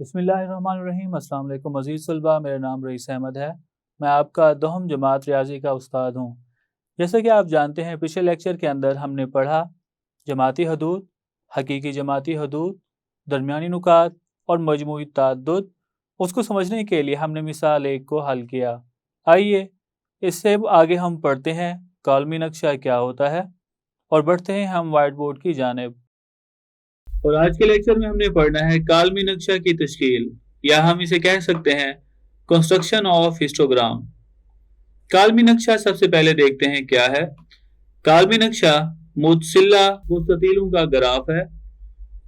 بسم اللہ الرحمن الرحیم۔ السلام علیکم عزیز طلباء، میرا نام رئیس احمد ہے۔ میں آپ کا دوہم جماعت ریاضی کا استاد ہوں۔ جیسا کہ آپ جانتے ہیں، پچھلے لیکچر کے اندر ہم نے پڑھا جماعتی حدود، حقیقی جماعتی حدود، درمیانی نکات اور مجموعی تعدد۔ اس کو سمجھنے کے لیے ہم نے مثال 1 کو حل کیا۔ آئیے اس سے آگے ہم پڑھتے ہیں کالمی نقشہ کیا ہوتا ہے اور بڑھتے ہیں ہم وائٹ بورڈ کی جانب۔ اور آج کے لیکچر میں ہم نے پڑھنا ہے کالمی نقشہ کی تشکیل، یا ہم اسے کہہ سکتے ہیں کنسٹرکشن آف ہسٹوگرام۔ کالمی نقشہ سب سے پہلے دیکھتے ہیں کیا ہے۔ کالمی نقشہ متصلہ مستطیلوں کا گراف ہے،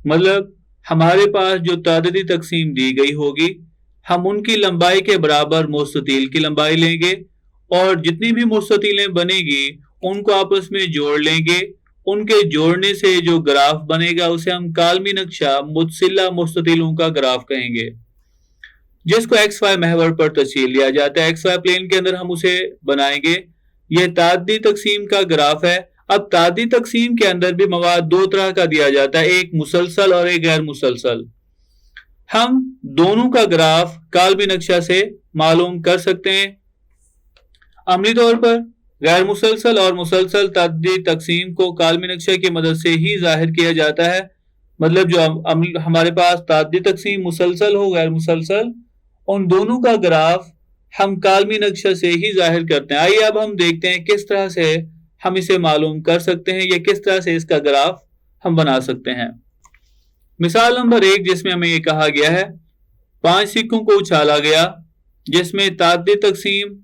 مطلب ہمارے پاس جو تعددی تقسیم دی گئی ہوگی، ہم ان کی لمبائی کے برابر مستطیل کی لمبائی لیں گے اور جتنی بھی مستطیلیں بنے گی ان کو آپس میں جوڑ لیں گے۔ ان کے جوڑنے سے جو گراف بنے گا اسے ہم کالمی نقشہ متصلہ مستطیلوں کا گراف کہیں گے، جس کو ایکس وائی محور پر تشکیل دیا جاتا ہے۔ ایکس وائی پلین کے اندر ہم اسے بنائیں گے۔ یہ تعددی تقسیم کا گراف ہے۔ اب تعددی تقسیم کے اندر بھی مواد دو طرح کا دیا جاتا ہے، ایک مسلسل اور ایک غیر مسلسل۔ ہم دونوں کا گراف کالمی نقشہ سے معلوم کر سکتے ہیں۔ عملی طور پر غیر مسلسل اور مسلسل تعددی تقسیم کو کالمی نقشہ کی مدد سے ہی ظاہر کیا جاتا ہے، مطلب جو ہمارے پاس تعددی تقسیم مسلسل ہو غیر مسلسل، ان دونوں کا گراف ہم کالمی نقشہ سے ہی ظاہر کرتے ہیں۔ آئیے اب ہم دیکھتے ہیں کس طرح سے ہم اسے معلوم کر سکتے ہیں یا کس طرح سے اس کا گراف ہم بنا سکتے ہیں۔ مثال نمبر 1، جس میں ہمیں یہ کہا گیا ہے 5 سکوں کو اچھالا گیا، جس میں تعددی تقسیم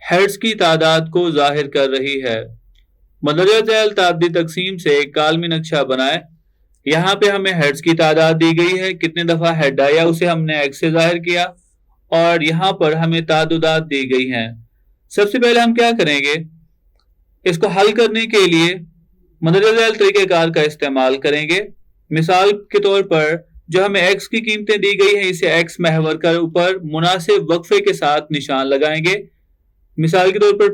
ہیڈز کی تعداد کو ظاہر کر رہی ہے۔ مندرجہ ذیل تعددی تقسیم سے ایک کالمی نقشہ بنائے۔ یہاں پہ ہمیں ہیڈز کی تعداد دی گئی ہے، کتنے دفعہ ہیڈ آیا اسے ہم نے ایکس سے ظاہر کیا، اور یہاں پر ہمیں تعددات دی گئی ہیں۔ سب سے پہلے ہم کیا کریں گے، اس کو حل کرنے کے لیے مندرجہ ذیل طریقہ کار کا استعمال کریں گے۔ مثال کے طور پر جو ہمیں ایکس کی قیمتیں دی گئی ہیں، اسے ایکس محور کے اوپر مناسب وقفے کے ساتھ نشان لگائیں گے۔ مثال کے طور پر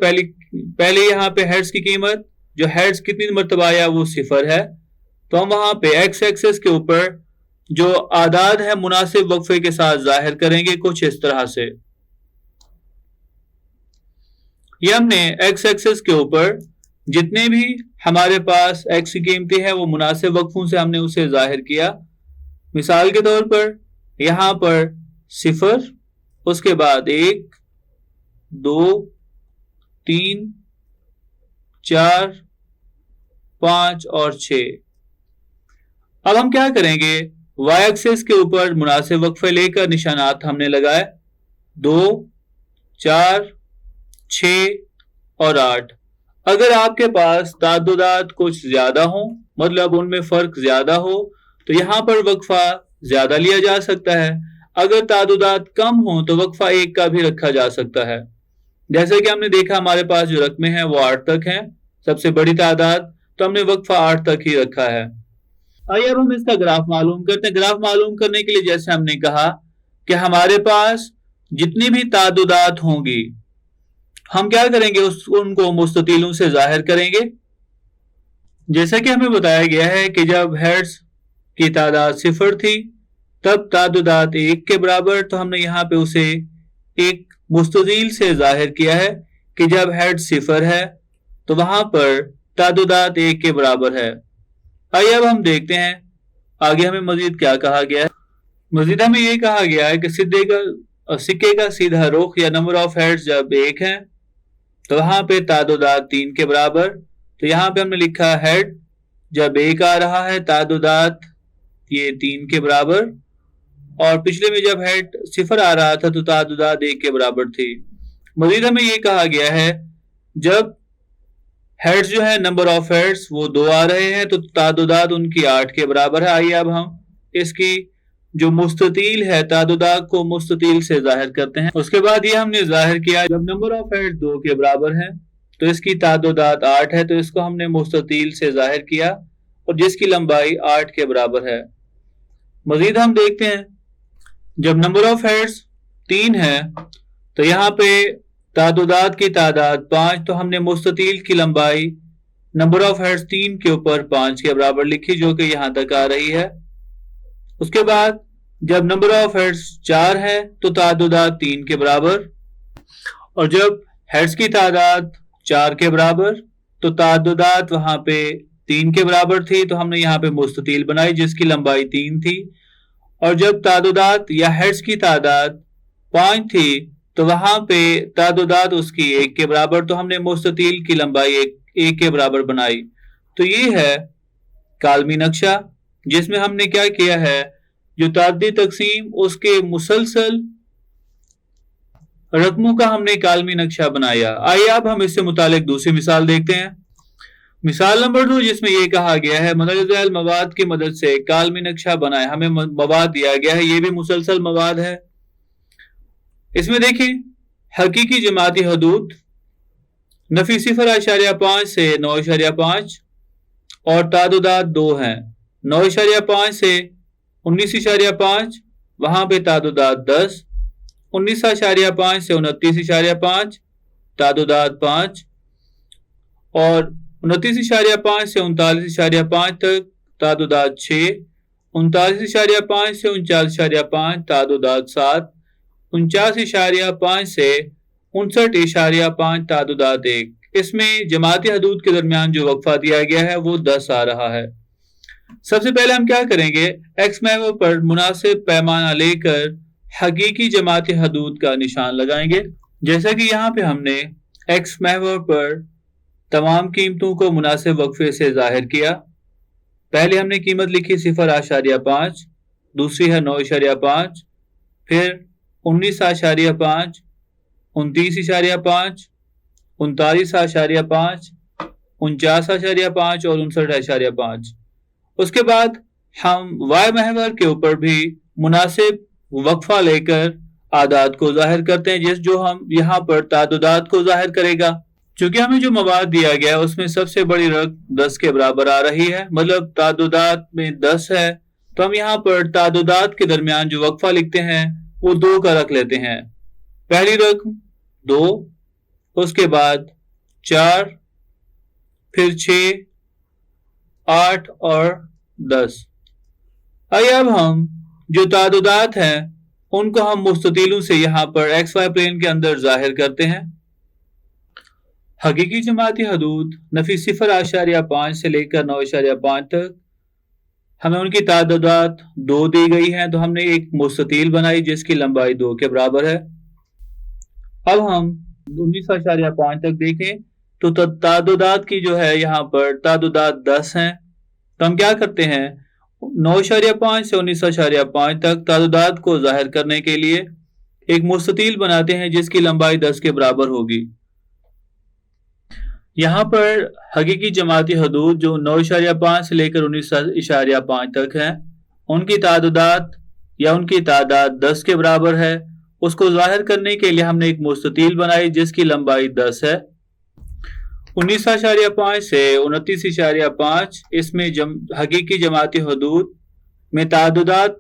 پہلے یہاں پہ ہیڈز کی قیمت، جو ہیڈز کتنی مرتبہ آیا وہ 0 ہے، تو ہم وہاں پہ ایکس ایکسس کے اوپر جو اعداد ہے مناسب وقفے کے ساتھ ظاہر کریں گے، کچھ اس طرح سے۔ یہ ہم نے ایکس ایکسس کے اوپر جتنے بھی ہمارے پاس ایکس کی قیمتیں ہیں وہ مناسب وقفوں سے ہم نے اسے ظاہر کیا۔ مثال کے طور پر یہاں پر 0، اس کے بعد 1، 2، 3، 4، 5 اور 6۔ اب ہم کیا کریں گے، وائی ایکسس کے اوپر مناسب وقفے لے کر نشانات ہم نے لگائے 2، 4، 6 اور 8۔ اگر آپ کے پاس تعددات کچھ زیادہ ہوں، مطلب ان میں فرق زیادہ ہو، تو یہاں پر وقفہ زیادہ لیا جا سکتا ہے۔ اگر تعددات کم ہوں تو وقفہ 1 کا بھی رکھا جا سکتا ہے۔ جیسے کہ ہم نے دیکھا ہمارے پاس جو رقمیں ہیں وہ 8 تک ہیں، سب سے بڑی تعداد، تو ہم نے وقفہ 8 تک ہی رکھا ہے۔ آئیے اب ہم اس کا گراف معلوم کرتے ہیں۔ گراف معلوم کرنے کے لیے جیسے ہم نے کہا کہ ہمارے پاس جتنی بھی تعددات ہوں گی، ہم کیا کریں گے، ان کو مستطیلوں سے ظاہر کریں گے۔ جیسا کہ ہمیں بتایا گیا ہے کہ جب ہیڈز کی تعداد 0 تھی تب تعددات 1 کے برابر، تو ہم نے یہاں پہ اسے ایک مستطیل سے ظاہر کیا ہے کہ جب ہیڈ 0 ہے تو وہاں پر تعددات 1 کے برابر ہے۔ آئیے اب ہم دیکھتے ہیں آگے ہمیں مزید کیا کہا گیا ہے۔ مزید ہمیں یہ کہا گیا ہے کہ سکے کا سیدھا رخ یا نمبر آف ہیڈز جب 1 ہے تو وہاں پہ تعددات 3 کے برابر، تو یہاں پہ ہم نے لکھا ہیڈ جب 1 آ رہا ہے تعددات یہ 3 کے برابر، اور پچھلے میں جب ہیڈ 0 آ رہا تھا تو تعددات 1 کے برابر تھی۔ مزید ہمیں یہ کہا گیا ہے جب ہیڈز جو ہے نمبر آف ہیڈز وہ 2 آ رہے ہیں تو تعددات ان کی 8 کے برابر ہے۔ آئیے اب ہم اس کی جو مستطیل ہے تعددات کو مستطیل سے ظاہر کرتے ہیں۔ اس کے بعد یہ ہم نے ظاہر کیا جب نمبر آف ہیڈز 2 کے برابر ہیں تو اس کی تعددات 8 ہے، تو اس کو ہم نے مستطیل سے ظاہر کیا اور جس کی لمبائی 8 کے برابر ہے۔ مزید ہم دیکھتے ہیں جب نمبر آف ہیڈز 3 ہے تو یہاں پہ تعددات کی تعداد 5، تو ہم نے مستطیل کی لمبائی نمبر آف ہیڈز 3 کے اوپر 5 کے برابر لکھی، جو کہ یہاں تک آ رہی ہے۔ اس کے بعد جب نمبر آف ہیڈز 4 ہے تو تعددات 3 کے برابر، اور جب ہیڈز کی تعداد 4 کے برابر تو تعددات وہاں پہ 3 کے برابر تھی، تو ہم نے یہاں پہ مستطیل بنائی جس کی لمبائی 3 تھی، اور جب تعددات یا ہیڈز کی تعداد 5 تھی تو وہاں پہ تعددات اس کی 1 کے برابر، تو ہم نے مستطیل کی لمبائی 1 کے برابر بنائی۔ تو یہ ہے کالمی نقشہ، جس میں ہم نے کیا کیا ہے، جو تعددی تقسیم اس کے مسلسل رقموں کا ہم نے کالمی نقشہ بنایا۔ آئیے اب ہم اس سے متعلق دوسری مثال دیکھتے ہیں۔ مثال نمبر 2 جس میں یہ کہا گیا ہے مندرجہ ذیل مواد کی مدد سے کالمی نقشہ بنائے۔ ہمیں مواد دیا گیا ہے، یہ بھی مسلسل مواد ہے۔ اس میں دیکھیں حقیقی جماعتی حدود نفی 0.5 سے 9.5 اور تعددات 2 ہیں، 9.5 سے 19.5، وہاں پہ تعددات 10، 19.5 سے 29.5 تعددات 5، اور 29.5 سے 39.5 تک تعددات 6، 39.5 سے 39.5 تعددات 7، 49.5 سے 59.5 تعددات 1۔ اس میں جماعتی حدود کے درمیان جو وقفہ دیا گیا ہے وہ 10 آ رہا ہے۔ سب سے پہلے ہم کیا کریں گے، ایکس محور پر مناسب پیمانہ لے کر حقیقی جماعتی حدود کا نشان لگائیں گے۔ جیسا کہ یہاں پہ ہم نے ایکس محور پر تمام قیمتوں کو مناسب وقفے سے ظاہر کیا۔ پہلے ہم نے قیمت لکھی 0.5، دوسری ہے 9.5، پھر 19.5، 29.5، 39.5، 49.5 اور 59.5۔ اس کے بعد ہم وائی محور کے اوپر بھی مناسب وقفہ لے کر اعداد کو ظاہر کرتے ہیں، جو ہم یہاں پر تعددات کو ظاہر کرے گا۔ چونکہ ہمیں جو مواد دیا گیا ہے اس میں سب سے بڑی رقم 10 کے برابر آ رہی ہے، مطلب تعددات میں 10 ہے، تو ہم یہاں پر تعددات کے درمیان جو وقفہ لکھتے ہیں وہ 2 کا رکھ لیتے ہیں۔ پہلی رقم 2، اس کے بعد 4، پھر 6، 8 اور 10۔ آئیے اب ہم جو تعددات ہیں ان کو ہم مستطیلوں سے یہاں پر ایکس وائی پلین کے اندر ظاہر کرتے ہیں۔ حقیقی جماعتی حدود نفی 0.5 سے لے کر 9.5 تک ہمیں ان کی تعددات 2 دی گئی ہیں، تو ہم نے ایک مستطیل بنائی جس کی لمبائی 2 کے برابر ہے۔ اب ہم 19.5 تک دیکھیں تو تعددات کی جو ہے یہاں پر تعددات 10 ہیں، تو ہم کیا کرتے ہیں 9.5 سے 19.5 تک تعددات کو ظاہر کرنے کے لیے ایک مستطیل بناتے ہیں جس کی لمبائی 10 کے برابر ہوگی۔ یہاں پر حقیقی جماعتی حدود جو 9.5 سے لے کر 19.5 تک ہیں، ان کی تعددات یا ان کی تعداد 10 کے برابر ہے۔ اس کو ظاہر کرنے کے لیے ہم نے ایک مستطیل بنائی جس کی لمبائی 10 ہے۔ 19.5 سے 29.5 اس میں حقیقی جماعتی حدود میں تعددات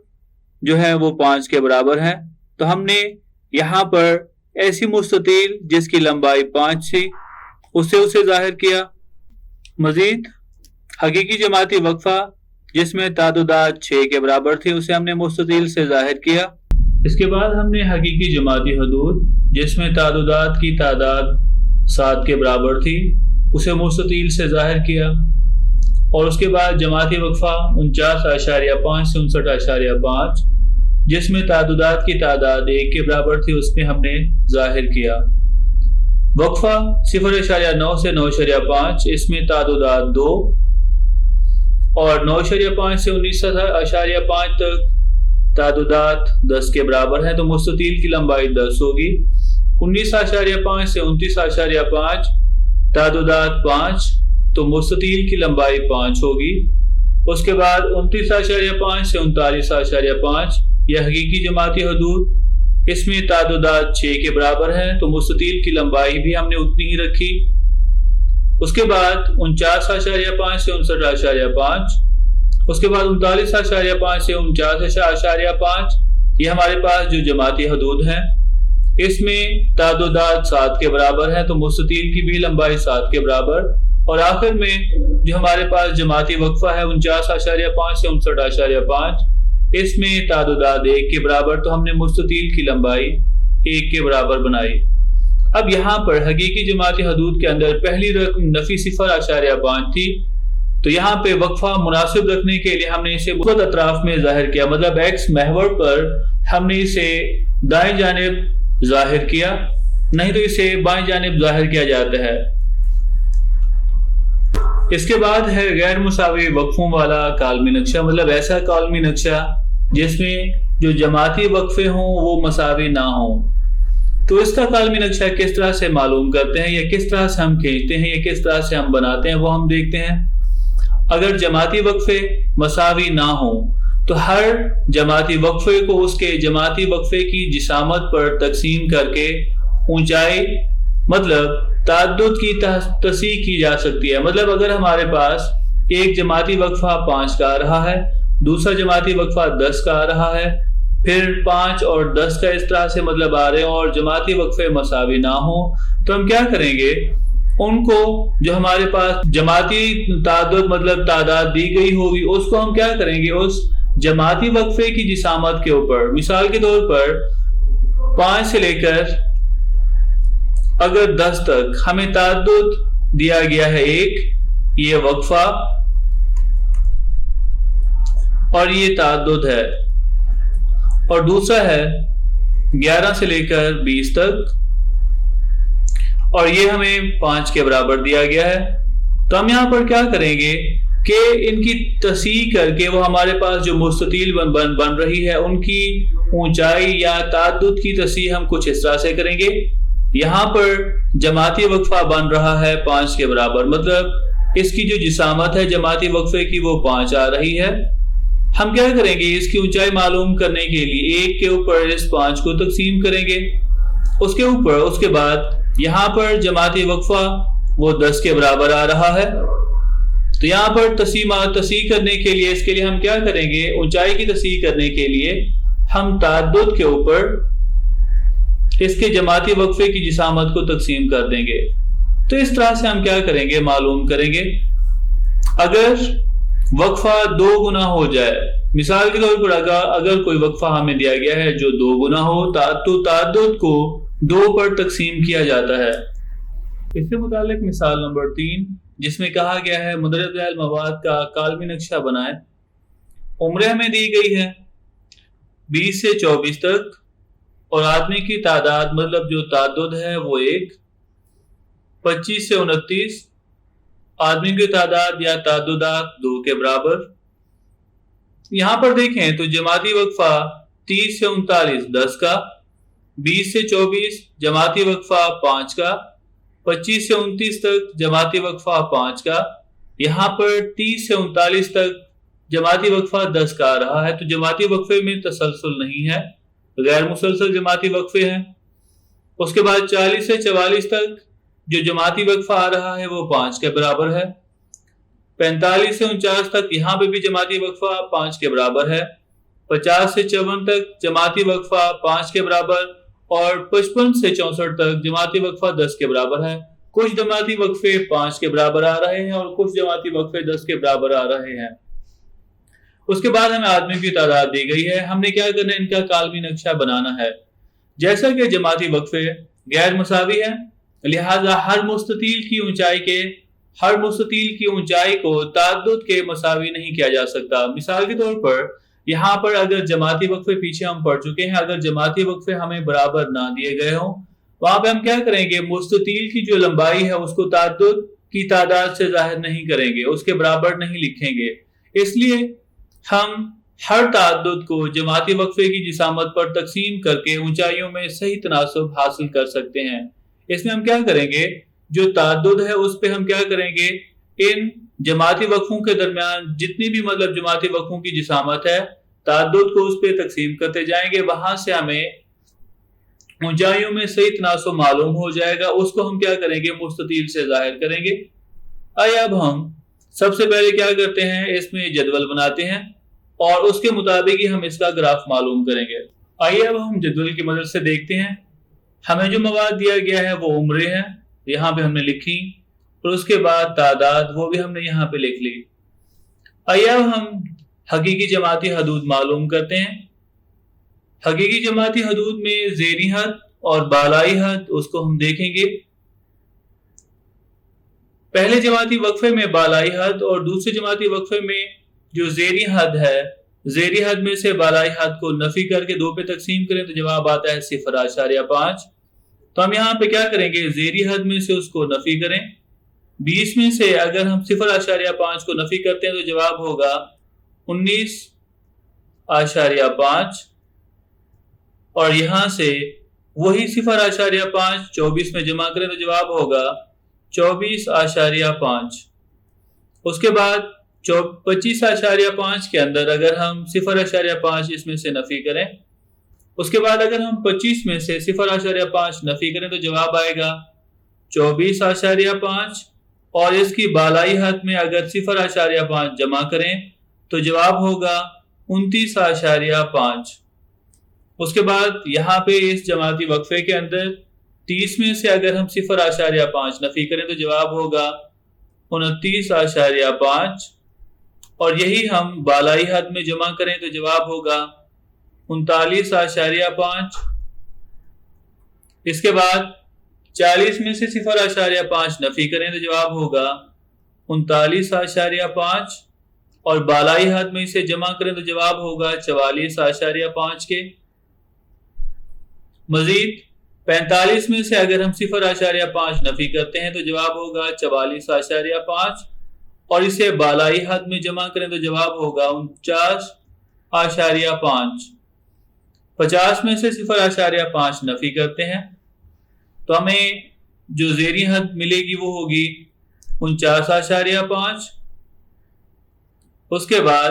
جو ہے وہ 5 کے برابر ہے، تو ہم نے یہاں پر ایسی مستطیل جس کی لمبائی 5 تھی اسے ظاہر کیا۔ مزید حقیقی جماعتی وقفہ جس میں تعددات 6 کے برابر تھی اسے ہم نے مستطیل سے ظاہر کیا۔ اس کے بعد ہم نے حقیقی جماعتی حدود جس میں تعددات کی تعداد 7 کے برابر تھی اسے مستطیل سے ظاہر کیا، اور اس کے بعد جماعتی وقفہ 49.5 سے 59.5 جس میں تعددات کی تعداد 1 کے برابر تھی اس میں ہم نے ظاہر کیا۔ وقفہ 0.9 سے 9.5 اس میں تعددات 2 اور 9.5 سے 19.5 تک تعددات 10 کے برابر ہیں، تو مستطیل کی لمبائی 10 ہوگی۔ 19.5 سے 29.5 تعددات 5، تو مستطیل کی لمبائی 5 ہوگی۔ اس کے بعد 29.5 سے 39.5 یہ حقیقی جماعتی حدود، اس میں تعددات 6 کے برابر ہیں، تو مستطیل کی لمبائی بھی ہم نے اتنی ہی رکھی۔ اس کے بعد 49.5 سے 59.5، اس کے بعد 39.5 سے 49.5 یہ ہمارے پاس جو جماعتی حدود ہیں اس میں تعددات 7 کے برابر ہیں، تو مستطیل کی بھی لمبائی 7 کے برابر۔ اور آخر میں جو ہمارے پاس جماعتی وقفہ ہے 49.5 سے 59.5 اس میں تعداد 1 کے برابر، تو ہم نے مستطیل کی لمبائی 1 کے برابر بنائی۔ اب یہاں پر حقیقی جماعتی حدود کے اندر پہلی رقم نفی 0.5 تھی، تو یہاں پہ وقفہ مناسب رکھنے کے لیے ہم نے اسے مثبت اطراف میں ظاہر کیا، مطلب ایکس محور پر ہم نے اسے دائیں جانب ظاہر کیا، نہیں تو اسے بائیں جانب ظاہر کیا جاتا ہے۔ اس کے بعد ہے غیر مساوی وقفوں والا کالمی نقشہ، مطلب ایسا کالمی نقشہ جس میں جو جماعتی وقفے ہوں وہ مساوی نہ ہوں۔ تو اس کا کالمی نقشہ کس طرح سے معلوم کرتے ہیں، یا کس طرح سے ہم کھینچتے ہیں، یا کس طرح سے ہم بناتے ہیں، وہ ہم دیکھتے ہیں۔ اگر جماعتی وقفے مساوی نہ ہوں تو ہر جماعتی وقفے کو اس کے جماعتی وقفے کی جسامت پر تقسیم کر کے اونچائی مطلب تعدد کی تصحیح کی جا سکتی ہے۔ مطلب اگر ہمارے پاس ایک جماعتی وقفہ 5 کا آ رہا ہے، دوسرا جماعتی وقفہ 10 کا آ رہا ہے، پھر 5 اور 10 کا اس طرح سے مطلب آ رہے ہیں اور جماعتی وقفے مساوی نہ ہوں، تو ہم کیا کریں گے، ان کو جو ہمارے پاس جماعتی تعدد مطلب تعداد دی گئی ہوگی اس کو ہم کیا کریں گے، اس جماعتی وقفے کی جسامت کے اوپر، مثال کے طور پر 5 سے لے کر اگر 10 تک ہمیں تعدد دیا گیا ہے، ایک یہ وقفہ اور یہ تعدد ہے، اور دوسرا ہے 11 سے لے کر 20 تک اور یہ ہمیں 5 کے برابر دیا گیا ہے، تو ہم یہاں پر کیا کریں گے کہ ان کی تصحیح کر کے وہ ہمارے پاس جو مستطیل بن رہی ہے ان کی اونچائی یا تعدد کی تصحیح ہم کچھ اس طرح سے کریں گے۔ یہاں پر جماعتی وقفہ بن رہا ہے 5 کے برابر، مطلب اس کی جو جسامت ہے جماعتی وقفے کی وہ 5 آ رہی ہے۔ ہم کیا کریں گے، اس کی اونچائی معلوم کرنے کے لیے 1 کے اوپر اس 5 کو تقسیم کریں گے، اس کے بعد یہاں پر جماعتی وقفہ وہ 10 کے برابر آ رہا ہے، تو یہاں پر تصحیح کرنے کے لیے اس کے لیے ہم کیا کریں گے، اونچائی کی تصحیح کرنے کے لیے ہم تعدد کے اوپر اس کے جماعتی وقفے کی جسامت کو تقسیم کر دیں گے۔ تو اس طرح سے ہم کیا کریں گے، معلوم کریں گے۔ اگر وقفہ 2 گنا ہو جائے، مثال کے طور پر اگر کوئی وقفہ ہمیں دیا گیا ہے جو 2 گنا ہو تو تعدد کو 2 پر تقسیم کیا جاتا ہے۔ اس سے متعلق مثال نمبر 3 جس میں کہا گیا ہے مندرجہ ذیل مواد کا کالمی نقشہ بنائیں۔ عمریں ہمیں دی گئی ہے 20 سے 24 تک، اور آدمی کی تعداد مطلب جو تعدد ہے وہ 1، 25 سے 29 آدمی کی تعداد یا تعددات 2 کے برابر۔ یہاں پر دیکھیں تو جماعتی وقفہ 30 سے 39 10 کا، 20 سے 24 جماعتی وقفہ 5 کا، 25 سے 29 تک جماعتی وقفہ 5 کا، یہاں پر 30 سے 39 تک جماعتی وقفہ 10 کا آ رہا ہے، تو جماعتی وقفے میں تسلسل نہیں ہے، غیر مسلسل جماعتی وقفے ہیں۔ اس کے بعد 40 سے 44 تک جو جماعتی وقفہ آ رہا ہے وہ 5 کے برابر ہے، 45 سے 49 تک یہاں پہ بھی جماعتی وقفہ 5 کے برابر ہے، 50 سے 54 تک جماعتی وقفہ 5 کے برابر، اور 55 سے 64 تک جماعتی وقفہ 10 کے برابر ہے۔ کچھ جماعتی وقفے 5 کے برابر آ رہے ہیں اور کچھ جماعتی وقفے 10 کے برابر آ رہے ہیں۔ اس کے بعد ہمیں آدمی کی تعداد دی گئی ہے، ہم نے کیا کرنا ہے، ان کا کالمی نقشہ بنانا ہے۔ جیسا کہ جماعتی وقفے غیر مساوی ہیں، لہذا ہر مستطیل کی اونچائی کو تعدد کے مساوی نہیں کیا جا سکتا۔ مثال کے طور پر یہاں پر اگر جماعتی وقفے پیچھے ہم پڑھ چکے ہیں، اگر جماعتی وقفے ہمیں برابر نہ دیے گئے ہوں، وہاں پہ ہم کیا کریں گے، مستطیل کی جو لمبائی ہے اس کو تعدد کی تعداد سے ظاہر نہیں کریں گے، اس کے برابر نہیں لکھیں گے۔ اس لیے ہم ہر تعدد کو جماعتی وقفے کی جسامت پر تقسیم کر کے اونچائیوں میں صحیح تناسب حاصل کر سکتے ہیں۔ اس میں ہم کیا کریں گے، جو تعدد ہے اس پہ ہم کیا کریں گے، ان جماعتی وقفوں کے درمیان جتنی بھی مطلب جماعتی وقفوں کی جسامت ہے تعدد کو اس پہ تقسیم کرتے جائیں گے، وہاں سے ہمیں اونچائیوں میں صحیح تناسب معلوم ہو جائے گا، اس کو ہم کیا کریں گے، مستطیل سے ظاہر کریں گے۔ آئیے اب ہم سب سے پہلے کیا کرتے ہیں، اس میں جدول بناتے ہیں اور اس کے مطابق ہی ہم اس کا گراف معلوم کریں گے۔ آئیے اب ہم جدول کی مدد سے دیکھتے ہیں۔ ہمیں جو مواد دیا گیا ہے وہ عمریں ہیں، یہاں پہ ہم نے لکھی، اور اس کے بعد تعداد وہ بھی ہم نے یہاں پہ لکھ لی۔ آئیے اب ہم حقیقی جماعتی حدود معلوم کرتے ہیں۔ حقیقی جماعتی حدود میں زیریں حد اور بالائی حد اس کو ہم دیکھیں گے۔ پہلے جماعتی وقفے میں بالائی حد اور دوسرے جماعتی وقفے میں جو زیریں حد ہے، زیریں حد میں سے بالائی حد کو نفی کر کے 2 پہ تقسیم کریں تو جواب آتا ہے 0.5۔ تو ہم یہاں پہ کیا کریں گے، زیریں حد میں سے اس کو نفی کریں۔ 20 میں سے اگر ہم 0.5 کو نفی کرتے ہیں تو جواب ہوگا 19.5، اور یہاں سے وہی 0.5 24 میں جمع کریں تو جواب ہوگا 24.5۔ اس کے بعد 25.5 کے اندر اگر ہم 0.5 اس میں سے نفی کریں، اس کے بعد اگر ہم 25 میں سے 0.5 نفی کریں تو جواب آئے گا 24.5، اور اس کی بالائی حد میں اگر 0.5 جمع کریں تو جواب ہوگا 29.5۔ اس کے بعد یہاں پہ اس جماعتی وقفے کے اندر 30 میں سے اگر ہم 0.5 نفی کریں تو جواب ہوگا 29.5، اور یہی ہم بالائی حد میں جمع کریں تو جواب ہوگا 39.5۔ اس کے بعد 40 میں سے 0.5 نفی کریں تو جواب ہوگا 39.5، اور بالائی حد میں اسے جمع کریں تو جواب ہوگا 44.5 کے۔ مزید 45 میں سے اگر ہم 0.5 نفی کرتے ہیں تو جواب ہوگا 44.5، اور اسے بالائی حد میں جمع کریں تو جواب ہوگا 49.5۔ 50 میں سے 0.5 نفی کرتے ہیں تو ہمیں جو زیریں حد ملے گی وہ ہوگی 49.5۔ اس کے بعد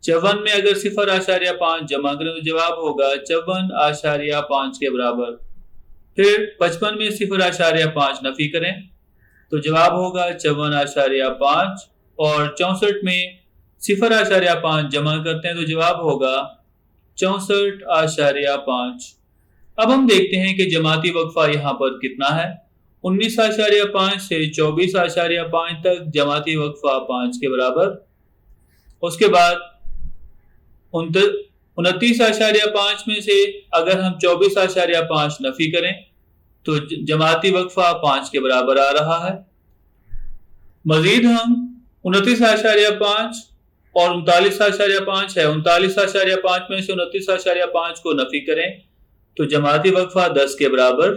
54 میں اگر 0.5 جمع کریں تو جواب ہوگا 54.5 کے برابر۔ پھر 55 میں 0.5 نفی کریں تو جواب ہوگا 54.5، اور 64 میں 0.5 جمع کرتے ہیں تو جواب ہوگا 64.5۔ اب ہم دیکھتے ہیں کہ جماعتی وقفہ یہاں پر کتنا ہے۔ 19.5 سے 24.5 تک جماعتی وقفہ 5 کے برابر۔ اس کے بعد 29.5 میں سے اگر ہم 24.5 نفی کریں تو جماعتی وقفہ 5 کے برابر آ رہا ہے۔ مزید ہم 29.5 اور 39.5 ہے، 39.5 میں سے 29.5 کو نفی کریں تو جماعتی وقفہ 10 کے برابر۔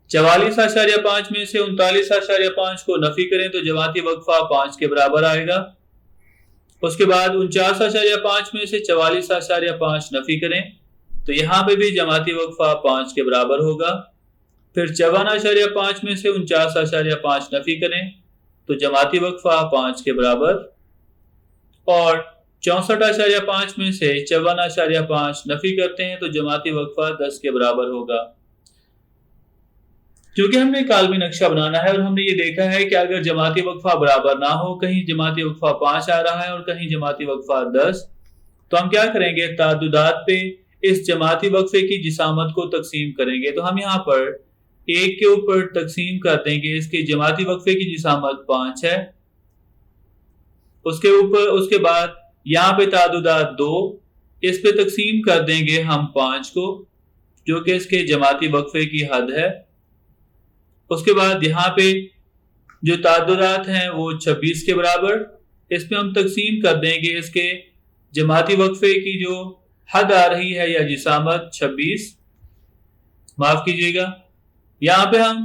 44.5 میں سے 39.5 کو نفی کریں تو جماعتی وقفہ 5 کے برابر آئے گا۔ اس کے بعد 49.5 میں سے 44.5 نفی کریں تو یہاں پہ بھی جماعتی وقفہ 5 کے برابر ہوگا۔ پھر 54.5 میں سے 49.5 نفی کریں تو جماعتی وقفہ 5 کے برابر، اور 64.5 میں سے 54.5 نفی کرتے ہیں تو جماعتی وقفہ 10 کے برابر ہوگا۔ کیونکہ ہم نے کالمی نقشہ بنانا ہے اور ہم نے یہ دیکھا ہے کہ اگر جماعتی وقفہ برابر نہ ہو، کہیں جماعتی وقفہ 5 آ رہا ہے اور کہیں جماعتی وقفہ 10، تو ہم کیا کریں گے، تعددات پہ اس جماعتی وقفے کی جسامت کو تقسیم کریں گے۔ تو ہم یہاں پر 1 کے اوپر تقسیم کر دیں گے، اس کے جماعتی وقفے کی جسامت 5 ہے۔ اس کے بعد یہاں پہ تعددات 2، اس پہ تقسیم کر دیں گے ہم 5 کو، جو کہ اس کے جماعتی وقفے کی حد ہے۔ اس کے بعد یہاں پہ جو تعددات ہیں وہ 26 کے برابر، اس پہ ہم تقسیم کر دیں گے اس کے جماعتی وقفے کی جو حد آ رہی ہے یا جسامت 26، معاف کیجیے گا، یہاں پہ ہم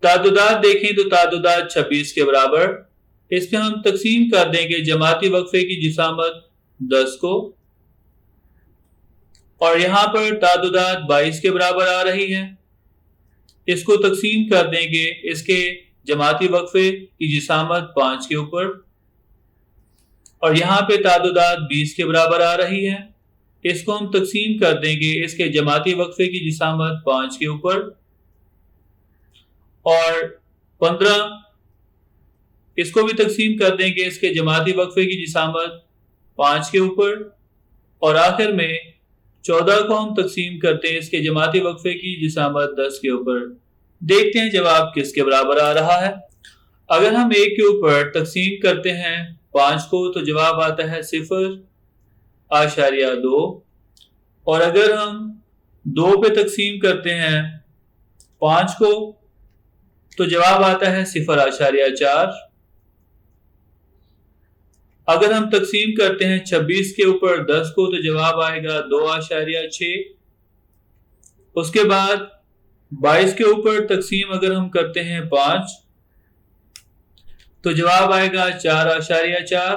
تعددات دیکھیں تو تعددات 26 کے برابر، اس پہ ہم تقسیم کر دیں گے جماعتی وقفے کی جسامت 10 کو، اور یہاں پر تعددات 22 کے برابر آ رہی ہے، اس کو تقسیم کر دیں گے اس کے جماعتی وقفے کی جسامت 5 کے اوپر، اور یہاں پہ تعددات 20 کے برابر آ رہی ہے، اس کو ہم تقسیم کر دیں گے اس کے جماعتی وقفے کی جسامت 5 کے اوپر، اور 15 اس کو بھی تقسیم کر دیں گے اس کے جماعتی وقفے کی جسامت 5 کے اوپر، اور آخر میں 14 کو ہم تقسیم کرتے ہیں اس کے جماعتی وقفے کی جسامت 10 کے اوپر۔ دیکھتے ہیں جواب کس کے برابر آ رہا ہے۔ اگر ہم 1 کے اوپر تقسیم کرتے ہیں 5 کو تو جواب آتا ہے 0، 0.2 اور اگر ہم 2 پہ تقسیم کرتے ہیں 5 کو تو جواب آتا ہے 0.4. اگر ہم تقسیم کرتے ہیں 26 کے اوپر 10 کو تو جواب آئے گا 2.6. اس کے بعد 22 کے اوپر تقسیم اگر ہم کرتے ہیں 5 تو جواب آئے گا 4.4.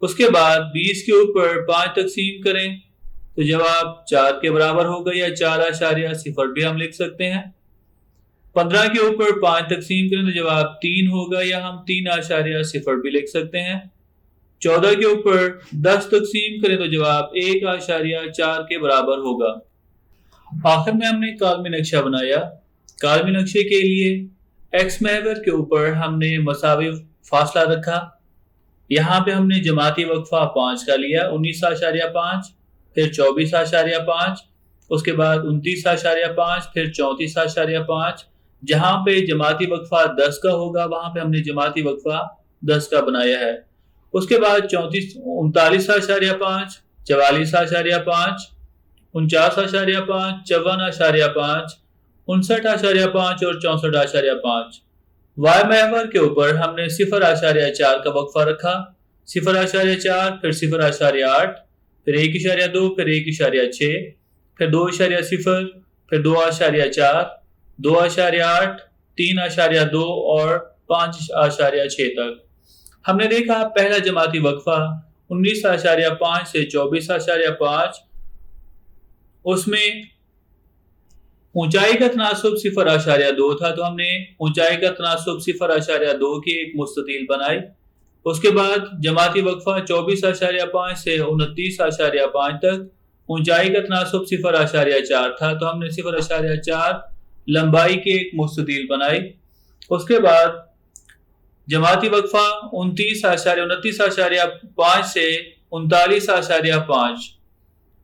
اس کے بعد 20 کے اوپر 5 تقسیم کریں تو جواب 4 کے برابر ہوگا یا 4.0 بھی ہم لکھ سکتے ہیں. 15 کے اوپر 5 تقسیم کریں تو جواب 3 ہوگا یا ہم 3.0 بھی لکھ سکتے ہیں. 14 کے اوپر 10 تقسیم کریں تو جواب 1.4 کے برابر ہوگا. آخر میں ہم نے کالمی نقشہ بنایا. کالمی نقشے کے لیے ایکس محور کے اوپر ہم نے مساوی فاصلہ رکھا. یہاں پہ ہم نے جماعتی وقفہ 5 کا لیا 19.5 پھر 24.5 اس کے بعد 29.5 پھر 34.5. جہاں پہ جماعتی وقفہ 10 کا ہوگا وہاں پہ ہم نے جماعتی وقفہ 10 کا بنایا ہے. اس کے بعد 39.5 44.5 49.5 54.5 59.5 اور 64.5. وائی محور کے اوپر ہم نے 0.4 کا وقفہ رکھا. 0.4 پھر 0.8 پھر 1.2 پھر 1.6 پھر 2.0 پھر 2.4 2.8 3.2 اور 5.6 تک. ہم نے دیکھا پہلا جماعتی وقفہ 19.5 سے 24.5 اس میں اونچائی کا تناسب 0.2 تھا تو ہم نے اونچائی کا تناسب 0.2 کی ایک مستطیل بنائی. اس کے بعد جماعتی وقفہ 24.5 سے 29.5 تک اونچائی کا تناسب 0.4 تھا تو ہم نے 0.4 لمبائی کی ایک مستطیل بنائی. اس کے بعد جماعتی وقفہ 29.5 سے 39.5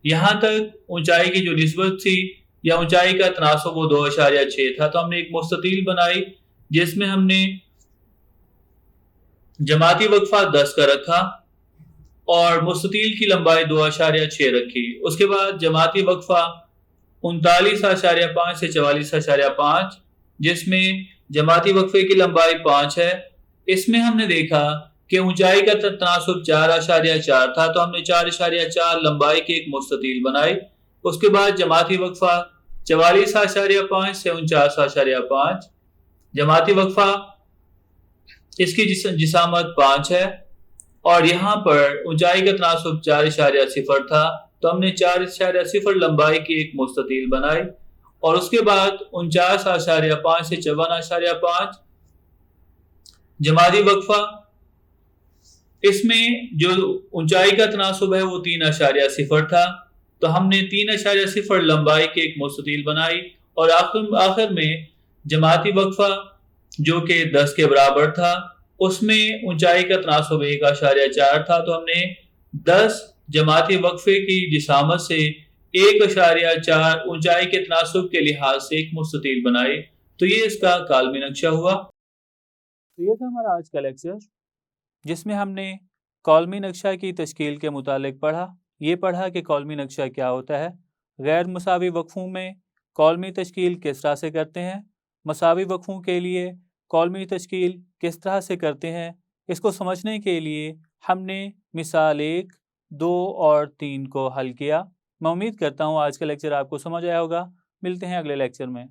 یہاں تک اونچائی کی جو نسبت تھی یا اونچائی کا تناسب وہ 2.6 تھا تو ہم نے ایک مستطیل بنائی جس میں ہم نے جماعتی وقفہ 10 کا رکھا اور مستطیل کی لمبائی 2.6 رکھی. اس کے بعد جماعتی وقفہ 39.5 سے 44.5 جس میں جماعتی وقفے کی لمبائی 5 ہے. اس میں ہم نے دیکھا کہ اونچائی کا تناسب 4.4 تھا تو ہم نے 4.4 لمبائی کی ایک مستطیل بنائی. اس کے بعد جماعتی وقفہ 44.5 سے 49.5 جماعتی وقفہ اس کی جسامت 5 ہے اور یہاں پر اونچائی کا تناسب 4.0 تھا تو ہم نے 4.0 لمبائی کی ایک مستطیل بنائی. اور اس کے بعد 49.5 سے 54.5 جماعتی وقفہ اس میں جو اونچائی کا تناسب ہے وہ 3.0 تھا تو ہم نے 3.0 لمبائی کی ایک مستطیل بنائی. اور آخر میں جماعتی وقفہ جو کہ 10 کے برابر تھا اس میں اونچائی کا تناسب 1.4 تھا تو ہم نے 10 جماعتی وقفے کی جسامت سے 1.4 اونچائی کے تناسب کے لحاظ سے ایک مستطیل بنائی. تو یہ اس کا کالمی نقشہ ہوا. تو یہ تھا ہمارا آج کا لیکچر جس میں ہم نے کالمی نقشہ کی تشکیل کے متعلق پڑھا. یہ پڑھا کہ کالمی نقشہ کیا ہوتا ہے، غیر مساوی وقفوں میں کالمی تشکیل کس طرح سے کرتے ہیں، مساوی وقفوں کے لیے کالمی تشکیل کس طرح سے کرتے ہیں. اس کو سمجھنے کے لیے ہم نے مثال 1 2 اور 3 کو حل کیا. میں امید کرتا ہوں آج کا لیکچر آپ کو سمجھ آیا ہوگا. ملتے ہیں اگلے لیکچر میں.